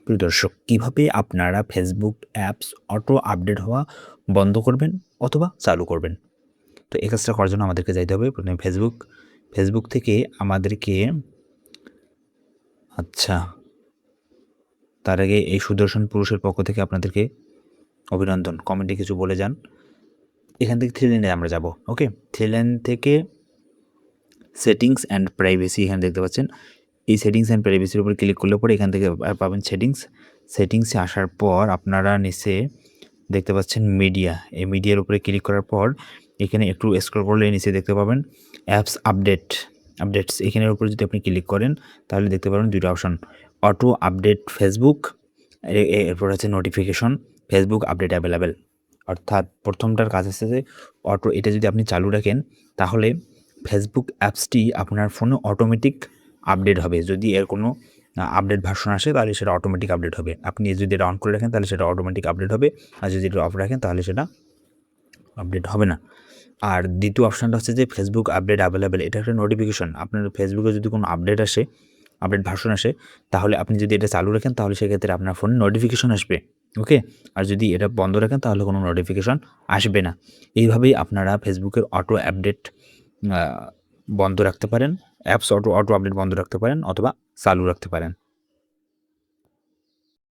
প্রিয় দর্শক, কীভাবে আপনারা ফেসবুক অ্যাপস অটো আপডেট হওয়া বন্ধ করবেন অথবা চালু করবেন? তো এই কাজটা করার জন্য আমাদেরকে যাইতে হবে প্রথমে ফেসবুক থেকে আমাদেরকে তার আগে এই সুদর্শন পুরুষের পক্ষ থেকে আপনাদেরকে অভিনন্দন। কমেন্টে কিছু বলে যান। এখান থেকে থ্রি লাইনে আমরা যাব। ওকে, থ্রি লাইন থেকে সেটিংস অ্যান্ড প্রাইভেসি এখানে দেখতে পাচ্ছেন। এই সেটিংস অ্যান্ড প্রাইভেসির উপর ক্লিক করলে পরে এখান থেকে পাবেন সেটিংসে আসার পর আপনারা নিচে দেখতে পাচ্ছেন মিডিয়া। এই মিডিয়ার উপরে ক্লিক করার পর এখানে একটু স্ক্রল করলে নিচে দেখতে পাবেন অ্যাপস আপডেটস। এখানের উপরে যদি আপনি ক্লিক করেন তাহলে দেখতে পাবেন দুটো অপশন, অটো আপডেট ফেসবুক, এরপর হচ্ছে নোটিফিকেশন ফেসবুক আপডেট অ্যাভেলেবেল। অর্থাৎ প্রথমটার কাজ হচ্ছে যে অটো, এটা যদি আপনি চালু রাখেন তাহলে ফেসবুক অ্যাপসটি আপনার ফোনে অটোমেটিক আপডেট হবে। যদি এর কোনো আপডেট ভার্সন আসে তাহলে সেটা অটোমেটিক আপডেট হবে। আপনি যদি এটা অন করে রাখেন তাহলে সেটা অটোমেটিক আপডেট হবে, আর যদি এটা অফ রাখেন তাহলে সেটা আপডেট হবে না। আর দ্বিতীয় অপশানটা হচ্ছে যে ফেসবুক আপডেট অ্যাভেলেবেল। এটা একটা নোটিফিকেশন। আপনার ফেসবুকে যদি কোনো আপডেট ভার্সন আসে তাহলে আপনি যদি এটা চালু রাখেন তাহলে সেক্ষেত্রে আপনার ফোনে নোটিফিকেশন আসবে। ওকে, আর যদি এটা বন্ধ রাখেন তাহলে কোনো নোটিফিকেশন আসবে না। এইভাবেই আপনারা ফেসবুকের অটো আপডেট বন্ধ রাখতে পারেন, অ্যাপস অটো আপডেট বন্ধ রাখতে পারেন অথবা চালু রাখতে পারেন।